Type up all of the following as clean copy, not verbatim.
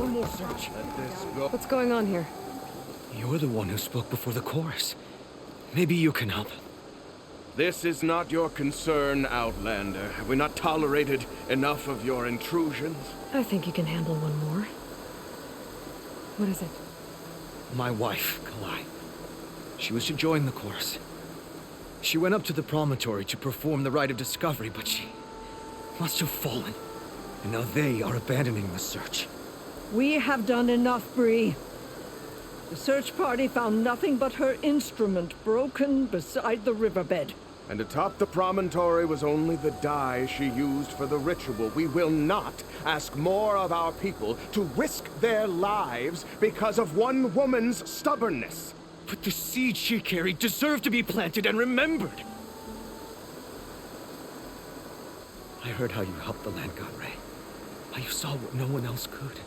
one more search. Let this go. What's going on here? You're the one who spoke before the chorus. Maybe you can help. This is not your concern, Outlander. Have we not tolerated enough of your intrusions? I think you can handle one more. What is it? My wife, Kalai. She was to join the chorus. She went up to the Promontory to perform the rite of discovery, but she must have fallen. And now they are abandoning the search. We have done enough, Bree. The search party found nothing but her instrument broken beside the riverbed. And atop the promontory was only the dye she used for the ritual. We will not ask more of our people to risk their lives because of one woman's stubbornness. But the seed she carried deserved to be planted and remembered. I heard how you helped the land god Ray. How you saw what no one else could.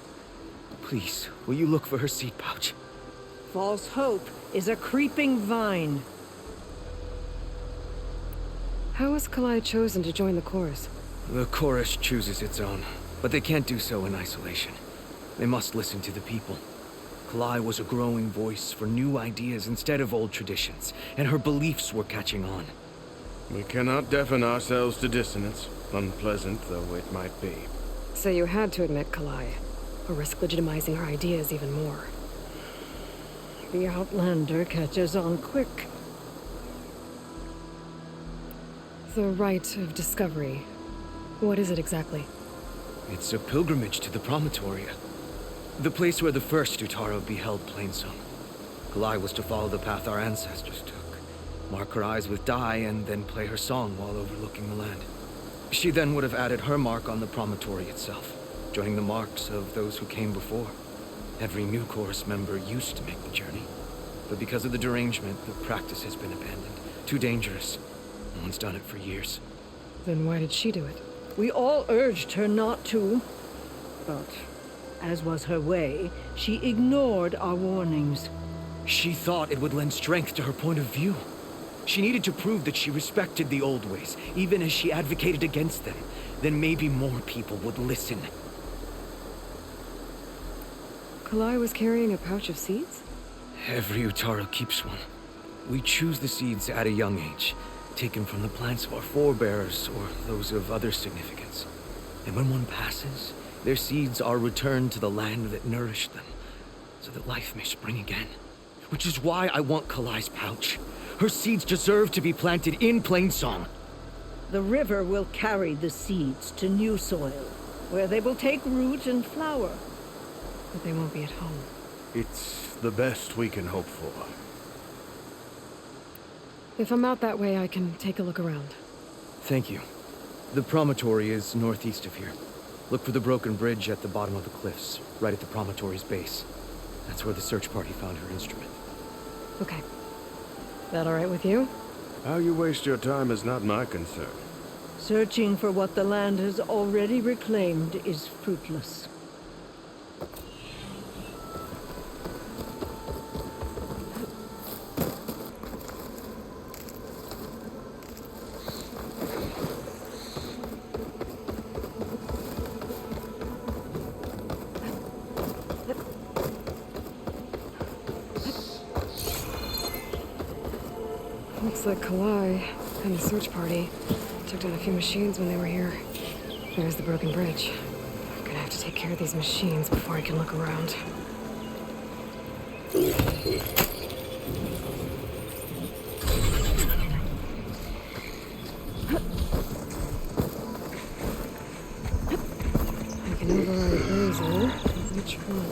Please, will you look for her seed pouch? False hope is a creeping vine. How was Kalai chosen to join the chorus? The chorus chooses its own, but they can't do so in isolation. They must listen to the people. Kalai was a growing voice for new ideas instead of old traditions, and her beliefs were catching on. We cannot deafen ourselves to dissonance, unpleasant though it might be. So you had to admit Kalai, or risk legitimizing her ideas even more. The Outlander catches on quick. The rite of discovery. What is it exactly? It's a pilgrimage to the Promontory. The place where the first Utaro beheld Plainsong. Kalai was to follow the path our ancestors took. Mark her eyes with dye and then play her song while overlooking the land. She then would have added her mark on the Promontory itself, joining the marks of those who came before. Every new chorus member used to make the journey. But because of the derangement, the practice has been abandoned. Too dangerous. No one's done it for years. Then why did she do it? We all urged her not to, but as was her way, she ignored our warnings. She thought it would lend strength to her point of view. She needed to prove that she respected the old ways, even as she advocated against them. Then maybe more people would listen. Kalai was carrying a pouch of seeds? Every Utaro keeps one. We choose the seeds at a young age, taken from the plants of our forebears or those of other significance. And when one passes, their seeds are returned to the land that nourished them, so that life may spring again. Which is why I want Kalai's pouch. Her seeds deserve to be planted in Plainsong. The river will carry the seeds to new soil, where they will take root and flower. But they won't be at home. It's the best we can hope for. If I'm out that way, I can take a look around. Thank you. The Promontory is northeast of here. Look for the broken bridge at the bottom of the cliffs, right at the Promontory's base. That's where the search party found her instrument. Okay. That all right with you? How you waste your time is not my concern. Searching for what the land has already reclaimed is fruitless. Looks like Kalai and the search party took down a few machines when they were here. There's the broken bridge. I'm gonna have to take care of these machines before I can look around. I can override a laser. Which one?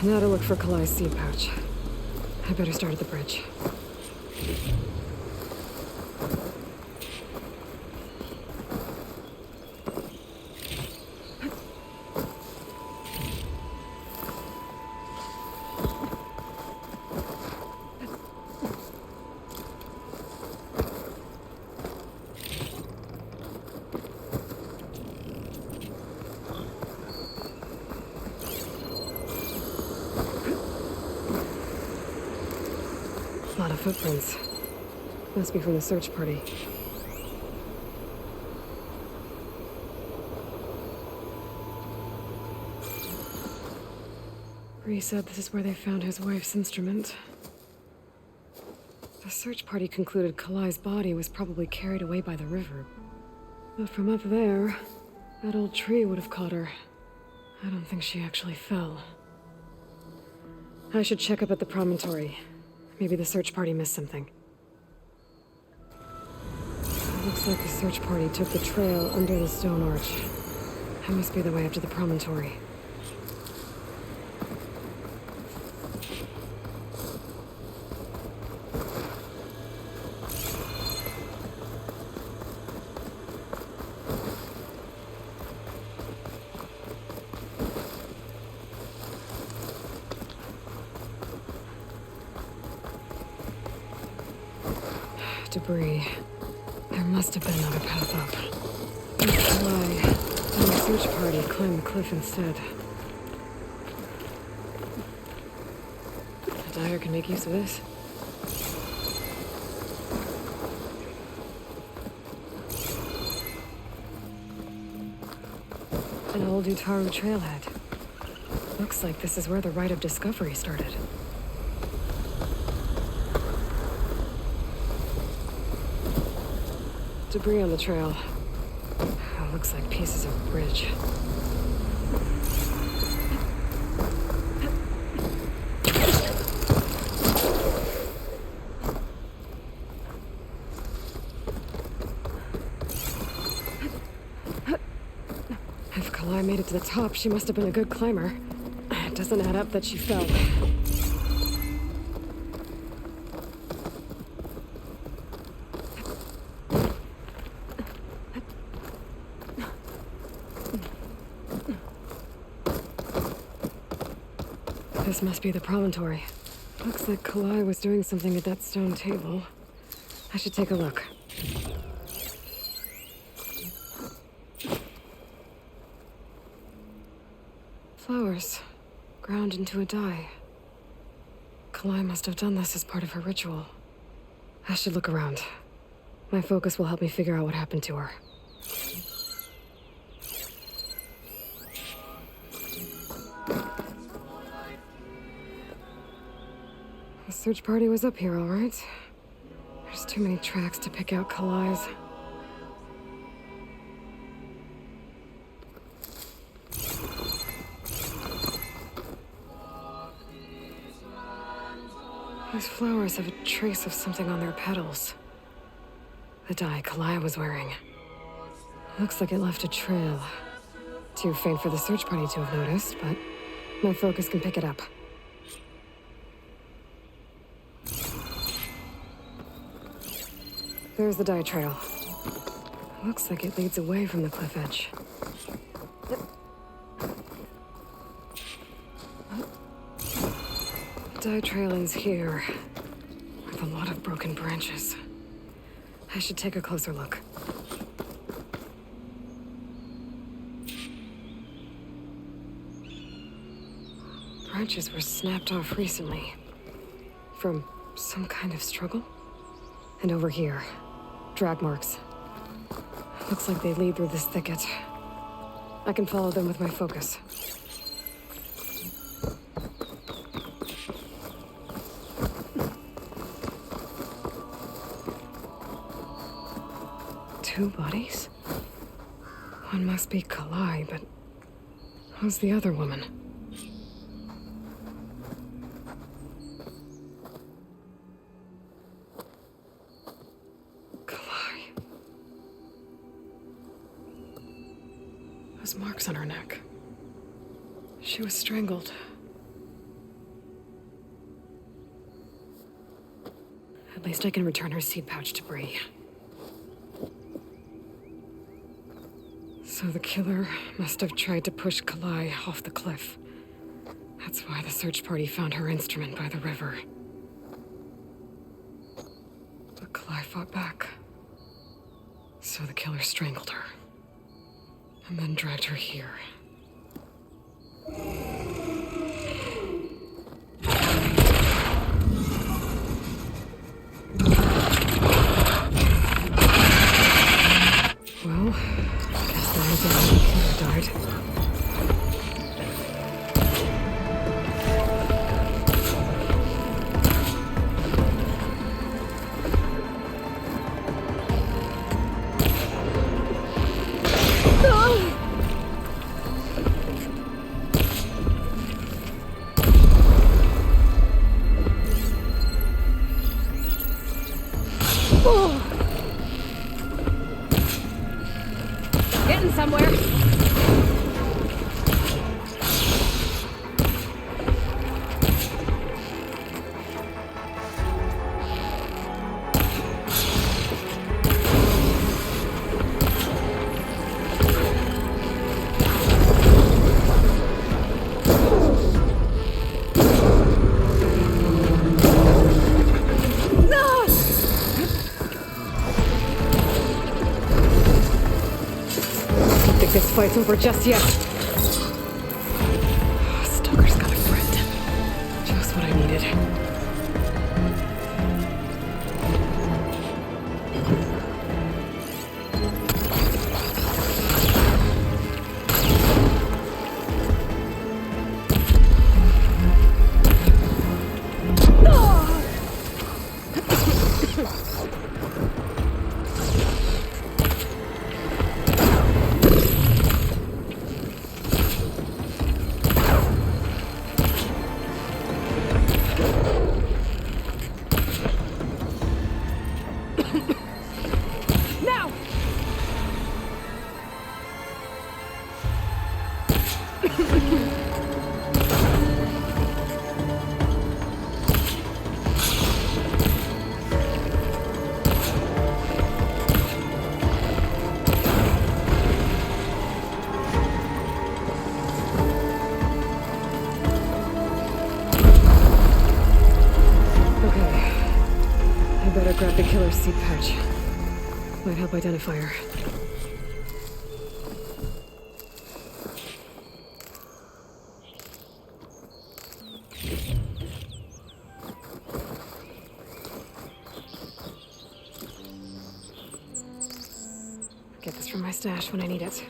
Now to look for Kalai's seed pouch. I better start at the bridge. A lot of footprints. Must be from the search party. Bree said this is where they found his wife's instrument. The search party concluded Kalai's body was probably carried away by the river. But from up there, that old tree would have caught her. I don't think she actually fell. I should check up at the Promontory. Maybe the search party missed something. It looks like the search party took the trail under the stone arch. That must be the way up to the Promontory. Debris. There must have been another path up. Why? And the search party climbed the cliff instead. A dyer can make use of this. An old Utaru trailhead. Looks like this is where the Rite of Discovery started. Debris on the trail. Looks like pieces of a bridge. If Kalai made it to the top, she must have been a good climber. It doesn't add up that she fell. This must be the Promontory. Looks like Kalai was doing something at that stone table. I should take a look. Flowers, ground into a dye. Kalai must have done this as part of her ritual. I should look around. My focus will help me figure out what happened to her. The search party was up here, all right. There's too many tracks to pick out Kalai's. These flowers have a trace of something on their petals. The dye Kalai was wearing. Looks like it left a trail. Too faint for the search party to have noticed, but my focus can pick it up. There's the dye trail. Looks like it leads away from the cliff edge. The dye trail ends here, with a lot of broken branches. I should take a closer look. Branches were snapped off recently. From some kind of struggle? And over here, drag marks. Looks like they lead through this thicket. I can follow them with my focus. Two bodies? One must be Kalai, but who's the other woman? Marks on her neck. She was strangled. least I can return her seed pouch to Bree. So the killer must have tried to push Kalai off the cliff. That's why the search party found her instrument by the river. But Kalai fought back. So the killer strangled her. And then dragged her here. Well, I guess that was how the killer died. Getting somewhere. This fight's over just yet. Stalker's got a friend. Just what I needed. Grab the killer's seed pouch. Might help identify her. Get this from my stash when I need it.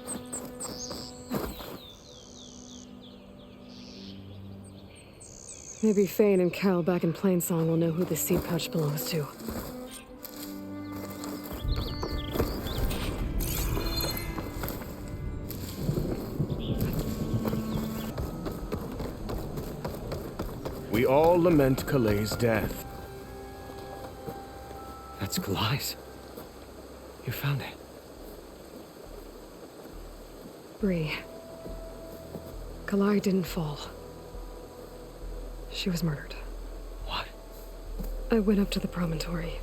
Maybe Fane and Cal back in Plainsong will know who the seed pouch belongs to. We all lament Kalai's death. That's Kalai's. You found it. Bree. Kalai didn't fall. She was murdered. What? I went up to the Promontory.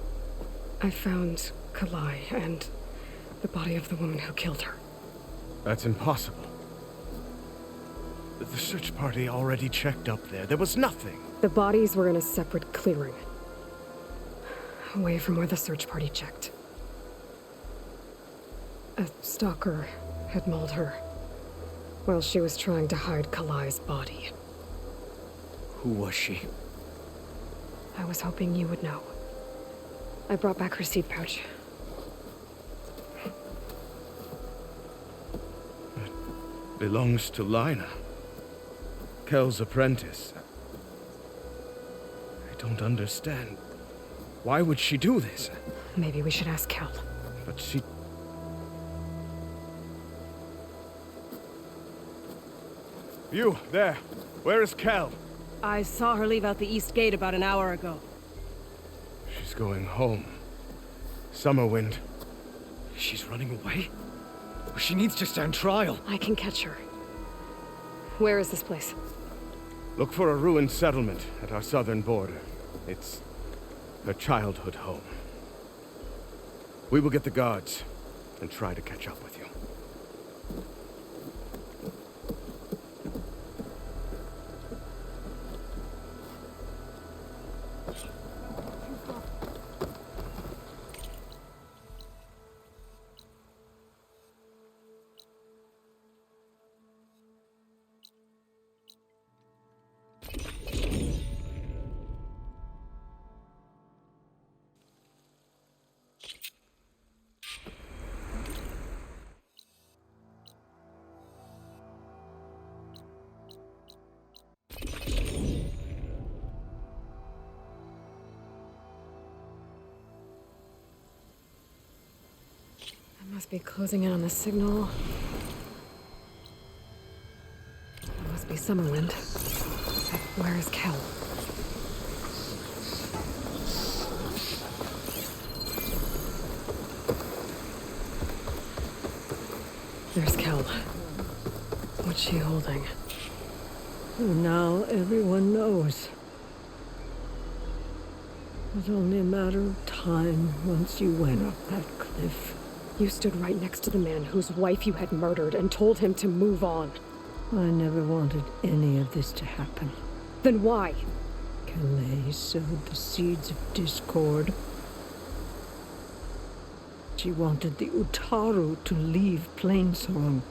I found Kalai and the body of the woman who killed her. That's impossible. The search party already checked up there. There was nothing. The bodies were in a separate clearing. Away from where the search party checked. A stalker had mauled her while she was trying to hide Kalai's body. Who was she? I was hoping you would know. I brought back her seed pouch. It belongs to Lina. Kel's apprentice. I don't understand. Why would she do this? Maybe we should ask Kel. But she... You, there. Where is Kel? I saw her leave out the east gate about an hour ago. She's going home. Summerwind. She's running away? She needs to stand trial. I can catch her. Where is this place? Look for a ruined settlement at our southern border. It's Her childhood home. We will get the guards and try to catch up with you. Must be closing in on the signal. There must be Summerwind. Where is Kel? There's Kel. What's she holding? Now everyone knows. It was only a matter of time once you went up that cliff. You stood right next to the man whose wife you had murdered and told him to move on. I never wanted any of this to happen. Then why? Kalei sowed the seeds of discord. She wanted the Utaru to leave Plainsong,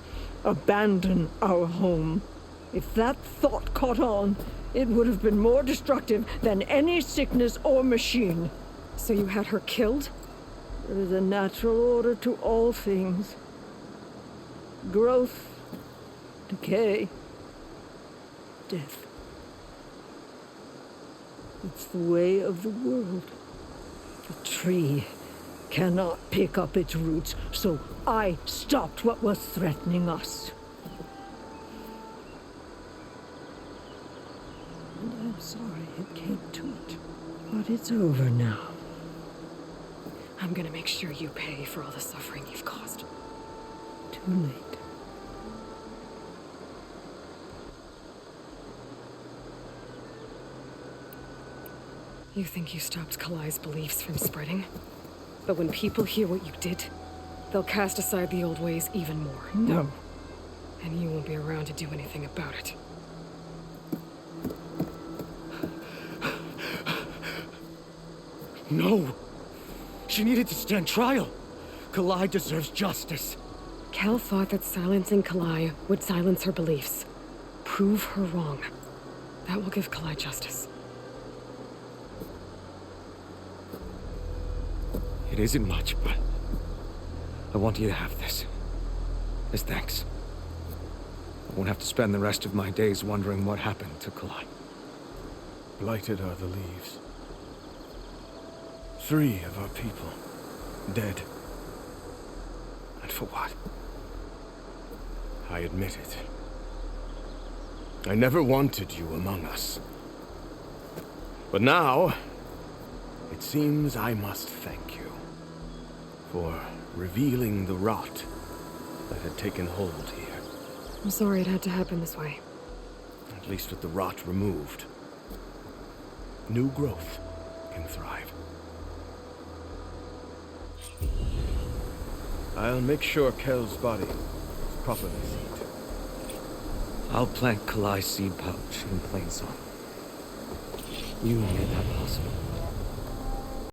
abandon our home. If that thought caught on, it would have been more destructive than any sickness or machine. So you had her killed? There is a natural order to all things. Growth, decay, death. It's the way of the world. The tree cannot pick up its roots, so I stopped what was threatening us. And I'm sorry it came to it, but it's over now. I'm gonna make sure you pay for all the suffering you've caused. Too late. You think you stopped Kalai's beliefs from spreading? But when people hear what you did, they'll cast aside the old ways even more. No. And you won't be around to do anything about it. No! She needed to stand trial. Kalai deserves justice. Kel thought that silencing Kalai would silence her beliefs. Prove her wrong. That will give Kalai justice. It isn't much, but I want you to have this. As thanks. I won't have to spend the rest of my days wondering what happened to Kalai. Blighted are the leaves. 3 of our people, dead. And for what? I admit it. I never wanted you among us. But now, it seems I must thank you for revealing the rot that had taken hold here. I'm sorry it had to happen this way. At least with the rot removed, new growth can thrive. I'll make sure Kel's body is properly sealed. I'll plant Kalai's seed pouch in Plainsong. You made that possible.